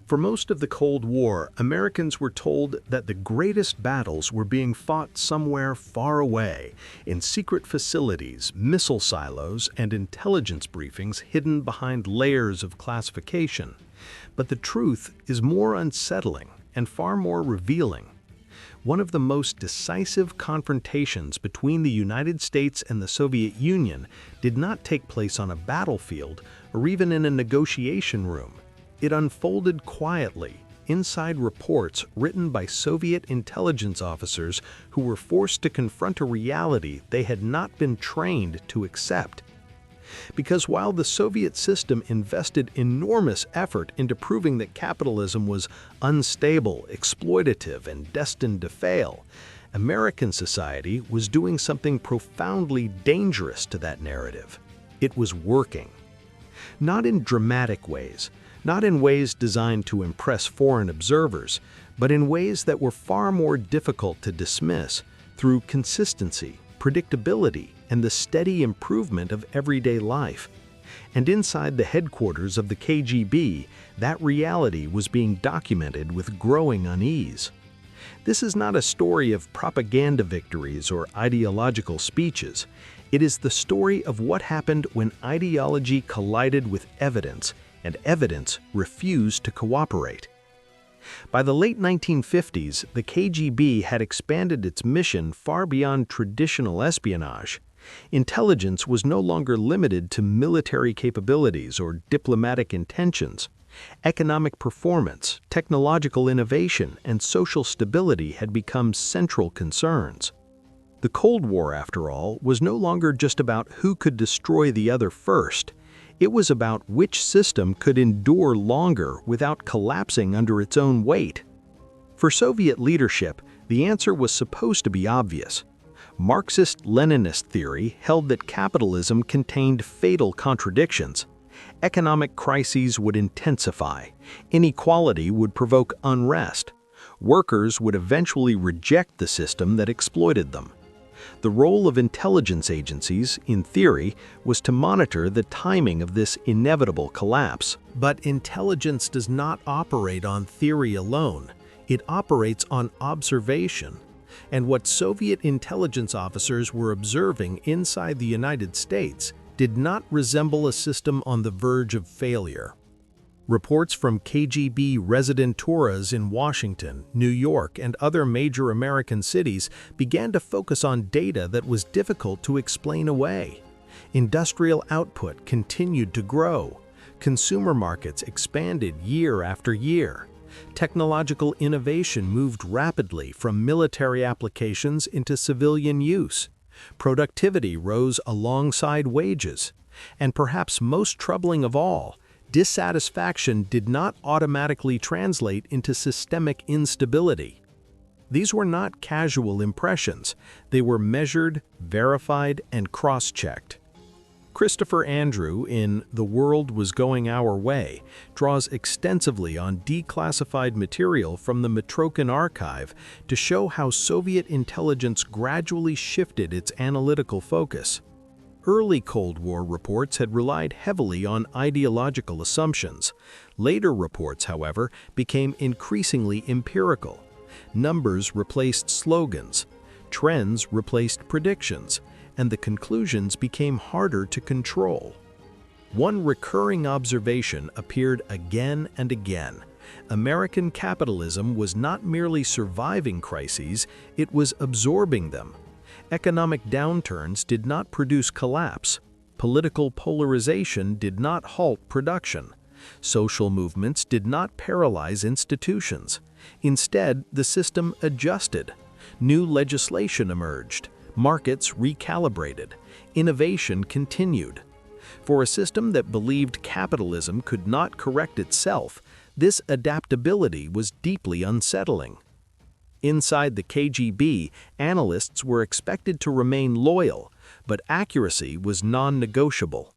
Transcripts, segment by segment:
For most of the Cold War, Americans were told that the greatest battles were being fought somewhere far away, in secret facilities, missile silos, and intelligence briefings hidden behind layers of classification. But the truth is more unsettling and far more revealing. One of the most decisive confrontations between the United States and the Soviet Union did not take place on a battlefield or even in a negotiation room. It unfolded quietly, inside reports written by Soviet intelligence officers who were forced to confront a reality they had not been trained to accept. Because while the Soviet system invested enormous effort into proving that capitalism was unstable, exploitative, and destined to fail, American society was doing something profoundly dangerous to that narrative. It was working. Not in dramatic ways, not in ways designed to impress foreign observers, but in ways that were far more difficult to dismiss through consistency, predictability, and the steady improvement of everyday life. And inside the headquarters of the KGB, that reality was being documented with growing unease. This is not a story of propaganda victories or ideological speeches. It is the story of what happened when ideology collided with evidence, and evidence refused to cooperate. By the late 1950s, the KGB had expanded its mission far beyond traditional espionage. Intelligence was no longer limited to military capabilities or diplomatic intentions. Economic performance, technological innovation, and social stability had become central concerns. The Cold War, after all, was no longer just about who could destroy the other first. It was about which system could endure longer without collapsing under its own weight. For Soviet leadership, the answer was supposed to be obvious. Marxist-Leninist theory held that capitalism contained fatal contradictions. Economic crises would intensify. Inequality would provoke unrest. Workers would eventually reject the system that exploited them. The role of intelligence agencies, in theory, was to monitor the timing of this inevitable collapse. But intelligence does not operate on theory alone. It operates on observation. And what Soviet intelligence officers were observing inside the United States did not resemble a system on the verge of failure. Reports from KGB residenturas in Washington, New York, and other major American cities began to focus on data that was difficult to explain away. Industrial output continued to grow. Consumer markets expanded year after year. Technological innovation moved rapidly from military applications into civilian use. Productivity rose alongside wages. And perhaps most troubling of all, dissatisfaction did not automatically translate into systemic instability. These were not casual impressions. They were measured, verified, and cross-checked. Christopher Andrew, in The World Was Going Our Way, draws extensively on declassified material from the Mitrokhin archive to show how Soviet intelligence gradually shifted its analytical focus. Early Cold War reports had relied heavily on ideological assumptions. Later reports, however, became increasingly empirical. Numbers replaced slogans, trends replaced predictions, and the conclusions became harder to control. One recurring observation appeared again and again. American capitalism was not merely surviving crises, it was absorbing them. Economic downturns did not produce collapse. Political polarization did not halt production. Social movements did not paralyze institutions. Instead, the system adjusted. New legislation emerged. Markets recalibrated. Innovation continued. For a system that believed capitalism could not correct itself, this adaptability was deeply unsettling. Inside the KGB, analysts were expected to remain loyal, but accuracy was non-negotiable.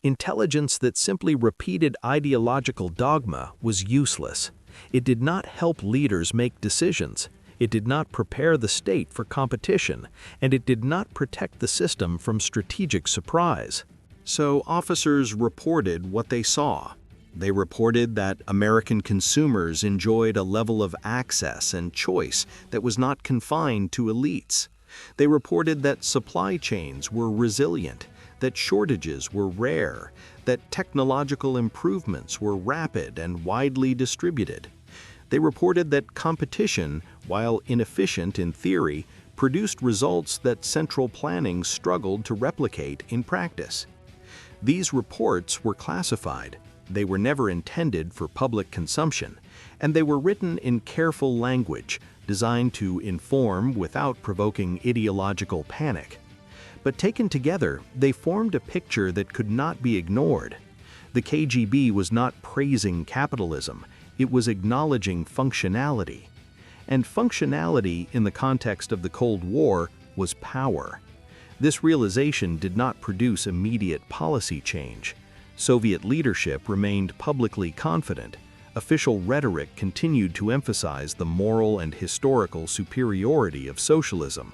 Intelligence that simply repeated ideological dogma was useless. It did not help leaders make decisions. It did not prepare the state for competition, and it did not protect the system from strategic surprise. So officers reported what they saw. They reported that American consumers enjoyed a level of access and choice that was not confined to elites. They reported that supply chains were resilient, that shortages were rare, that technological improvements were rapid and widely distributed. They reported that competition, while inefficient in theory, produced results that central planning struggled to replicate in practice. These reports were classified. They were never intended for public consumption, and they were written in careful language, designed to inform without provoking ideological panic. But taken together, they formed a picture that could not be ignored. The KGB was not praising capitalism, it was acknowledging functionality. And functionality in the context of the Cold War was power. This realization did not produce immediate policy change. Soviet leadership remained publicly confident. Official rhetoric continued to emphasize the moral and historical superiority of socialism.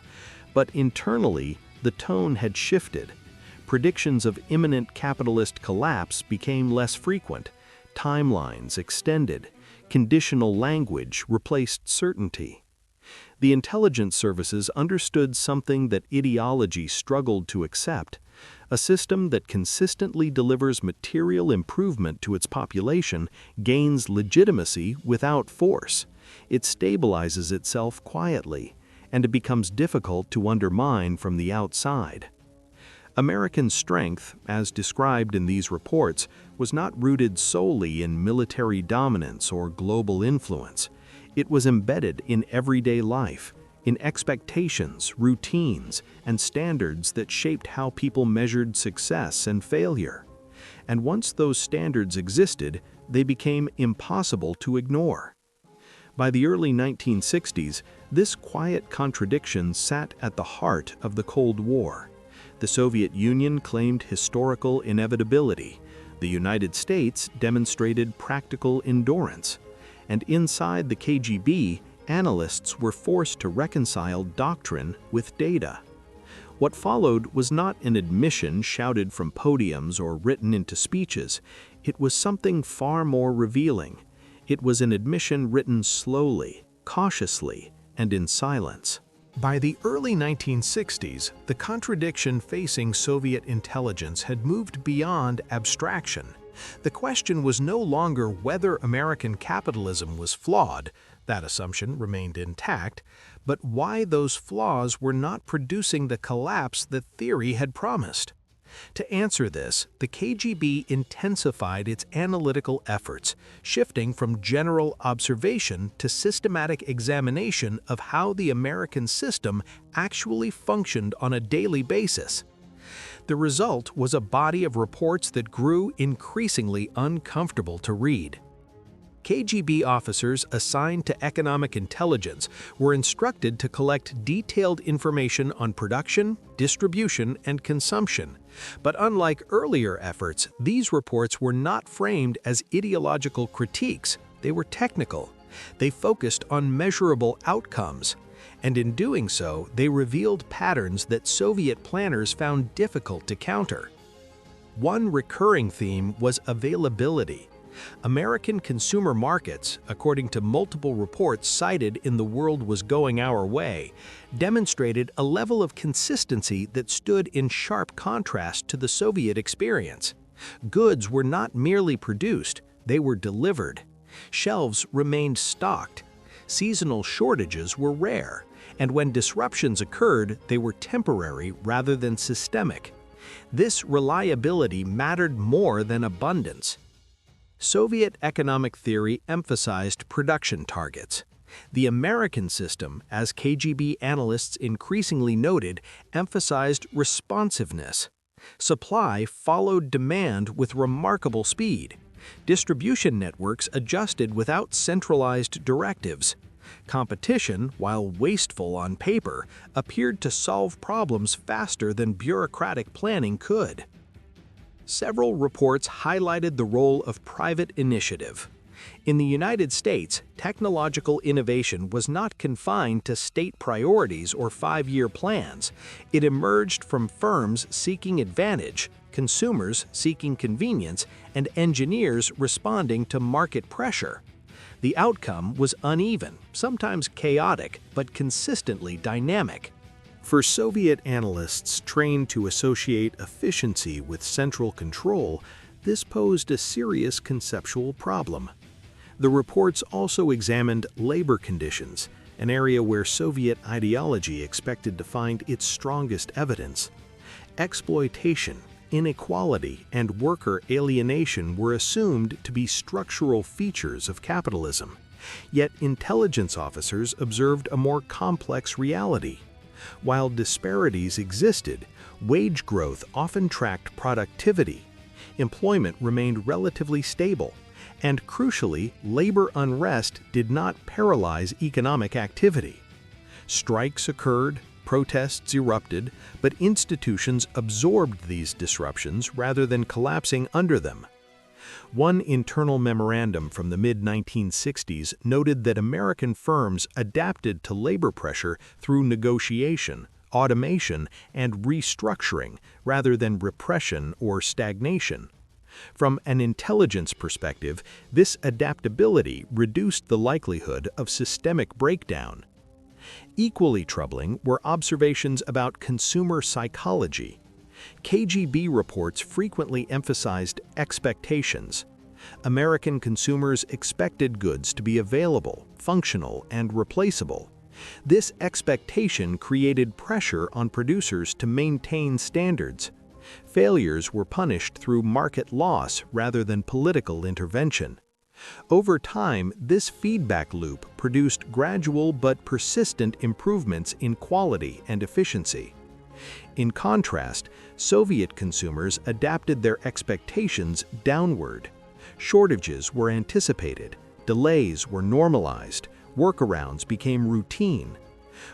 But internally, the tone had shifted. Predictions of imminent capitalist collapse became less frequent. Timelines extended. Conditional language replaced certainty. The intelligence services understood something that ideology struggled to accept: a system that consistently delivers material improvement to its population gains legitimacy without force. It stabilizes itself quietly, and it becomes difficult to undermine from the outside. American strength, as described in these reports, was not rooted solely in military dominance or global influence. It was embedded in everyday life, in expectations, routines, and standards that shaped how people measured success and failure. And once those standards existed, they became impossible to ignore. By the early 1960s, this quiet contradiction sat at the heart of the Cold War. The Soviet Union claimed historical inevitability. The United States demonstrated practical endurance. And inside the KGB, analysts were forced to reconcile doctrine with data. What followed was not an admission shouted from podiums or written into speeches. It was something far more revealing. It was an admission written slowly, cautiously, and in silence. By the early 1960s, the contradiction facing Soviet intelligence had moved beyond abstraction. The question was no longer whether American capitalism was flawed, that assumption remained intact, but why those flaws were not producing the collapse that theory had promised. To answer this, the KGB intensified its analytical efforts, shifting from general observation to systematic examination of how the American system actually functioned on a daily basis. The result was a body of reports that grew increasingly uncomfortable to read. KGB officers assigned to economic intelligence were instructed to collect detailed information on production, distribution, and consumption. But unlike earlier efforts, these reports were not framed as ideological critiques. They were technical. They focused on measurable outcomes. And in doing so, they revealed patterns that Soviet planners found difficult to counter. One recurring theme was availability. American consumer markets, according to multiple reports cited in The World Was Going Our Way, demonstrated a level of consistency that stood in sharp contrast to the Soviet experience. Goods were not merely produced, they were delivered. Shelves remained stocked. Seasonal shortages were rare, and when disruptions occurred, they were temporary rather than systemic. This reliability mattered more than abundance. Soviet economic theory emphasized production targets. The American system, as KGB analysts increasingly noted, emphasized responsiveness. Supply followed demand with remarkable speed. Distribution networks adjusted without centralized directives. Competition, while wasteful on paper, appeared to solve problems faster than bureaucratic planning could. Several reports highlighted the role of private initiative. In the United States, technological innovation was not confined to state priorities or five-year plans. It emerged from firms seeking advantage, consumers seeking convenience, and engineers responding to market pressure. The outcome was uneven, sometimes chaotic, but consistently dynamic. For Soviet analysts trained to associate efficiency with central control, this posed a serious conceptual problem. The reports also examined labor conditions, an area where Soviet ideology expected to find its strongest evidence. Exploitation, inequality, and worker alienation were assumed to be structural features of capitalism. Yet intelligence officers observed a more complex reality. While disparities existed, wage growth often tracked productivity. Employment remained relatively stable, and crucially, labor unrest did not paralyze economic activity. Strikes occurred, protests erupted, but institutions absorbed these disruptions rather than collapsing under them. One internal memorandum from the mid-1960s noted that American firms adapted to labor pressure through negotiation, automation, and restructuring rather than repression or stagnation. From an intelligence perspective, this adaptability reduced the likelihood of systemic breakdown. Equally troubling were observations about consumer psychology. KGB reports frequently emphasized expectations. American consumers expected goods to be available, functional, and replaceable. This expectation created pressure on producers to maintain standards. Failures were punished through market loss rather than political intervention. Over time, this feedback loop produced gradual but persistent improvements in quality and efficiency. In contrast, Soviet consumers adapted their expectations downward. Shortages were anticipated, delays were normalized, workarounds became routine.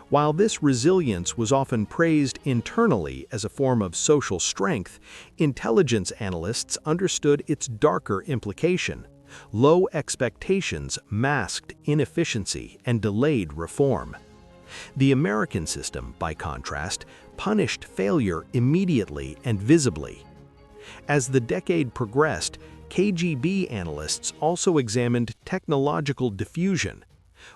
While this resilience was often praised internally as a form of social strength, intelligence analysts understood its darker implication. Low expectations masked inefficiency and delayed reform. The American system, by contrast, punished failure immediately and visibly. As the decade progressed, KGB analysts also examined technological diffusion.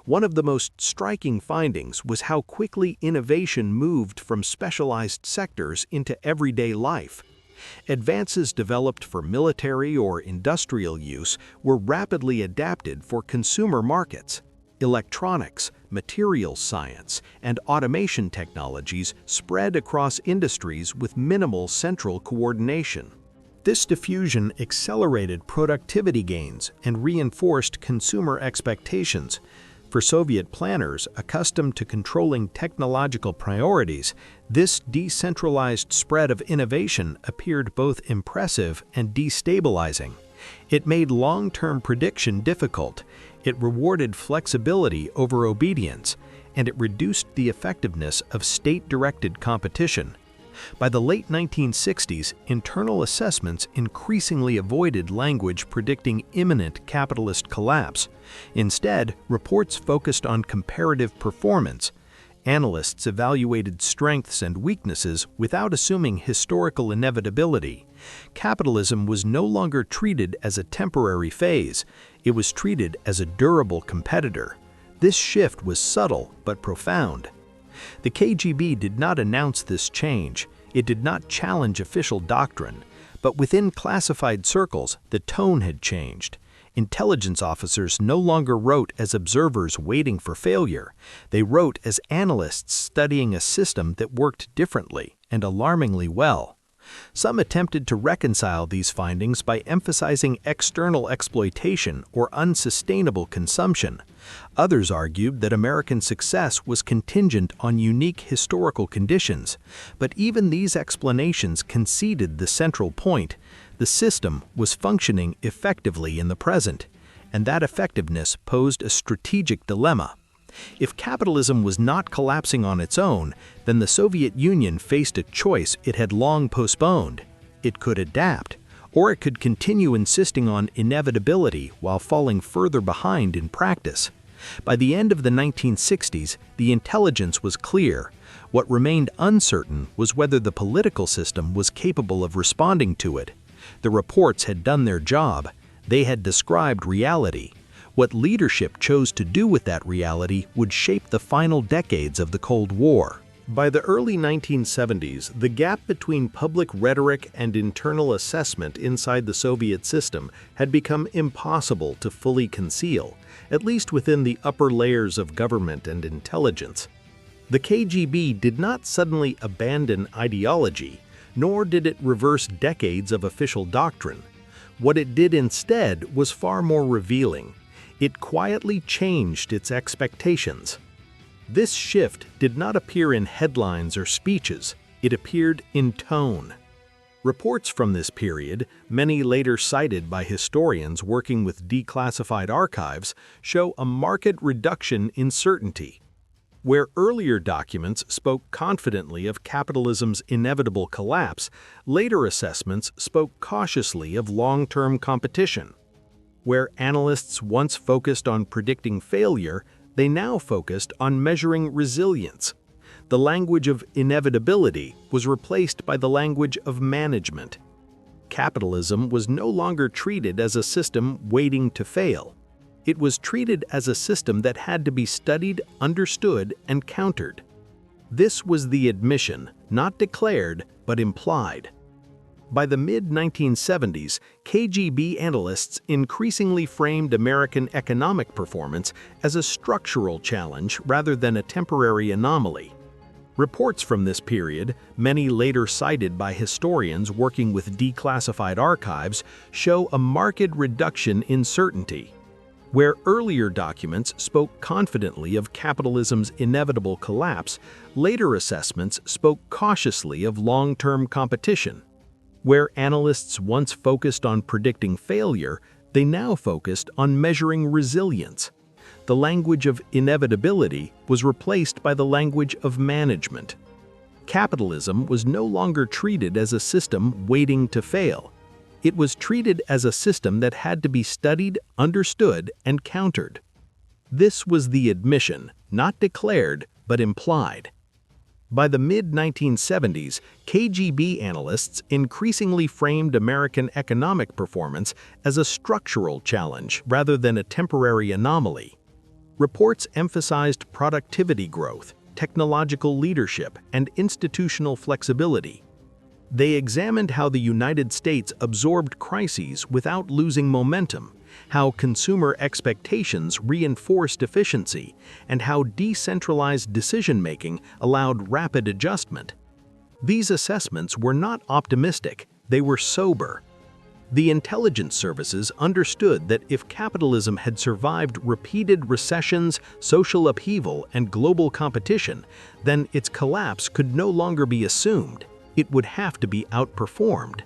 One of the most striking findings was how quickly innovation moved from specialized sectors into everyday life. Advances developed for military or industrial use were rapidly adapted for consumer markets. Electronics, materials science, and automation technologies spread across industries with minimal central coordination. This diffusion accelerated productivity gains and reinforced consumer expectations. For Soviet planners accustomed to controlling technological priorities, this decentralized spread of innovation appeared both impressive and destabilizing. It made long-term prediction difficult, it rewarded flexibility over obedience, and it reduced the effectiveness of state-directed competition. By the late 1960s, internal assessments increasingly avoided language predicting imminent capitalist collapse. Instead, reports focused on comparative performance. Analysts evaluated strengths and weaknesses without assuming historical inevitability. Capitalism was no longer treated as a temporary phase. It was treated as a durable competitor. This shift was subtle but profound. The KGB did not announce this change. It did not challenge official doctrine. But within classified circles, the tone had changed. Intelligence officers no longer wrote as observers waiting for failure. They wrote as analysts studying a system that worked differently and alarmingly well. Some attempted to reconcile these findings by emphasizing external exploitation or unsustainable consumption. Others argued that American success was contingent on unique historical conditions. But even these explanations conceded the central point. The system was functioning effectively in the present, and that effectiveness posed a strategic dilemma. If capitalism was not collapsing on its own, then the Soviet Union faced a choice it had long postponed. It could adapt, or it could continue insisting on inevitability while falling further behind in practice. By the end of the 1960s, the intelligence was clear. What remained uncertain was whether the political system was capable of responding to it. The reports had done their job. They had described reality. What leadership chose to do with that reality would shape the final decades of the Cold War. By the early 1970s, the gap between public rhetoric and internal assessment inside the Soviet system had become impossible to fully conceal, at least within the upper layers of government and intelligence. The KGB did not suddenly abandon ideology, nor did it reverse decades of official doctrine. What it did instead was far more revealing. It quietly changed its expectations. This shift did not appear in headlines or speeches, it appeared in tone. Reports from this period, many later cited by historians working with declassified archives, show a marked reduction in certainty. Where earlier documents spoke confidently of capitalism's inevitable collapse, later assessments spoke cautiously of long-term competition. Where analysts once focused on predicting failure, they now focused on measuring resilience. The language of inevitability was replaced by the language of management. Capitalism was no longer treated as a system waiting to fail. It was treated as a system that had to be studied, understood, and countered. This was the admission, not declared, but implied. By the mid-1970s, KGB analysts increasingly framed American economic performance as a structural challenge rather than a temporary anomaly. Reports from this period, many later cited by historians working with declassified archives, show a marked reduction in certainty. Where earlier documents spoke confidently of capitalism's inevitable collapse, later assessments spoke cautiously of long-term competition. Where analysts once focused on predicting failure, they now focused on measuring resilience. The language of inevitability was replaced by the language of management. Capitalism was no longer treated as a system waiting to fail. It was treated as a system that had to be studied, understood, and countered. This was the admission, not declared, but implied. By the mid-1970s, KGB analysts increasingly framed American economic performance as a structural challenge rather than a temporary anomaly. Reports emphasized productivity growth, technological leadership, and institutional flexibility. They examined how the United States absorbed crises without losing momentum, how consumer expectations reinforced efficiency, and how decentralized decision-making allowed rapid adjustment. These assessments were not optimistic, they were sober. The intelligence services understood that if capitalism had survived repeated recessions, social upheaval, and global competition, then its collapse could no longer be assumed. It would have to be outperformed.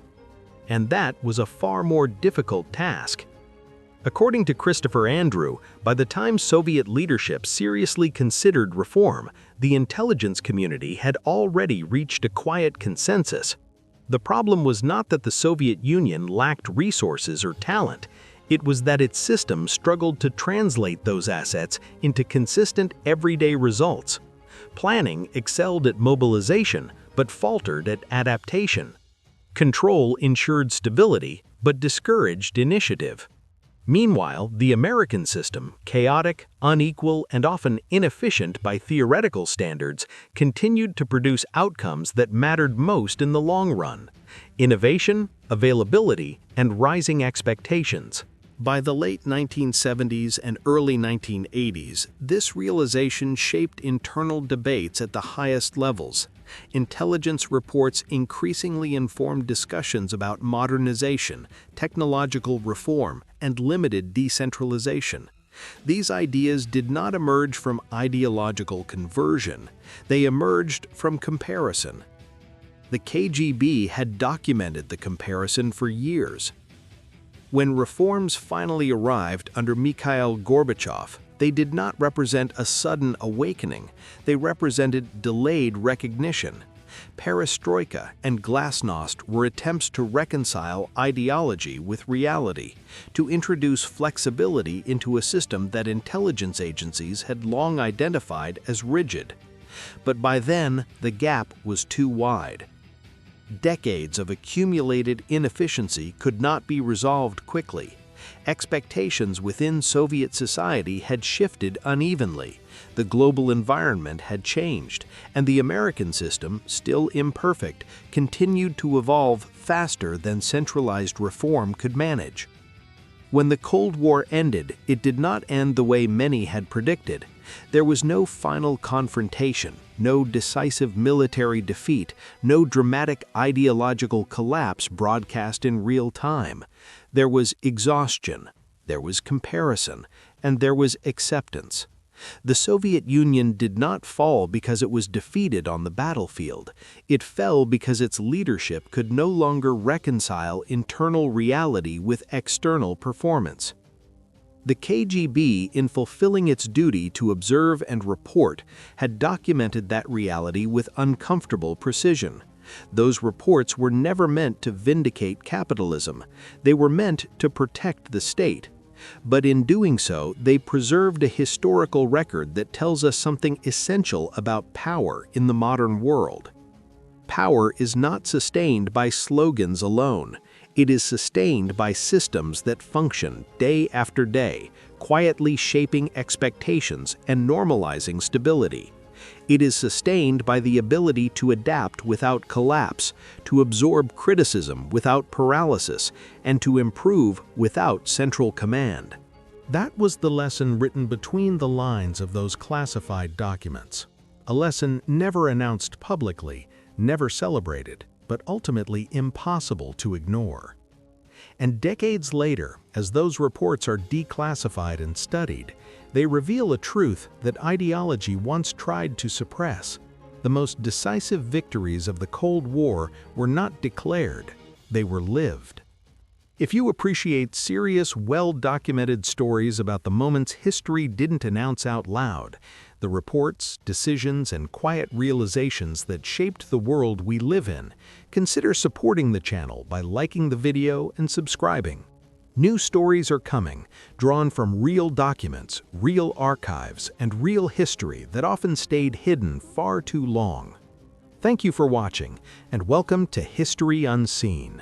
And that was a far more difficult task. According to Christopher Andrew, by the time Soviet leadership seriously considered reform, the intelligence community had already reached a quiet consensus. The problem was not that the Soviet Union lacked resources or talent, it was that its system struggled to translate those assets into consistent everyday results. Planning excelled at mobilization, but faltered at adaptation. Control ensured stability, but discouraged initiative. Meanwhile, the American system, chaotic, unequal, and often inefficient by theoretical standards, continued to produce outcomes that mattered most in the long run: innovation, availability, and rising expectations. By the late 1970s and early 1980s, this realization shaped internal debates at the highest levels. Intelligence reports increasingly informed discussions about modernization, technological reform, and limited decentralization. These ideas did not emerge from ideological conversion, they emerged from comparison. The KGB had documented the comparison for years. When reforms finally arrived under Mikhail Gorbachev, they did not represent a sudden awakening, they represented delayed recognition. Perestroika and glasnost were attempts to reconcile ideology with reality, to introduce flexibility into a system that intelligence agencies had long identified as rigid. But by then, the gap was too wide. Decades of accumulated inefficiency could not be resolved quickly. Expectations within Soviet society had shifted unevenly, the global environment had changed, and the American system, still imperfect, continued to evolve faster than centralized reform could manage. When the Cold War ended, it did not end the way many had predicted. There was no final confrontation, no decisive military defeat, no dramatic ideological collapse broadcast in real time. There was exhaustion, there was comparison, and there was acceptance. The Soviet Union did not fall because it was defeated on the battlefield. It fell because its leadership could no longer reconcile internal reality with external performance. The KGB, in fulfilling its duty to observe and report, had documented that reality with uncomfortable precision. Those reports were never meant to vindicate capitalism. They were meant to protect the state. But in doing so, they preserved a historical record that tells us something essential about power in the modern world. Power is not sustained by slogans alone. It is sustained by systems that function day after day, quietly shaping expectations and normalizing stability. It is sustained by the ability to adapt without collapse, to absorb criticism without paralysis, and to improve without central command. That was the lesson written between the lines of those classified documents. A lesson never announced publicly, never celebrated, but ultimately impossible to ignore. And decades later, as those reports are declassified and studied, they reveal a truth that ideology once tried to suppress. The most decisive victories of the Cold War were not declared, they were lived. If you appreciate serious, well-documented stories about the moments history didn't announce out loud, the reports, decisions, and quiet realizations that shaped the world we live in, consider supporting the channel by liking the video and subscribing. New stories are coming, drawn from real documents, real archives, and real history that often stayed hidden far too long. Thank you for watching, and welcome to History Unseen.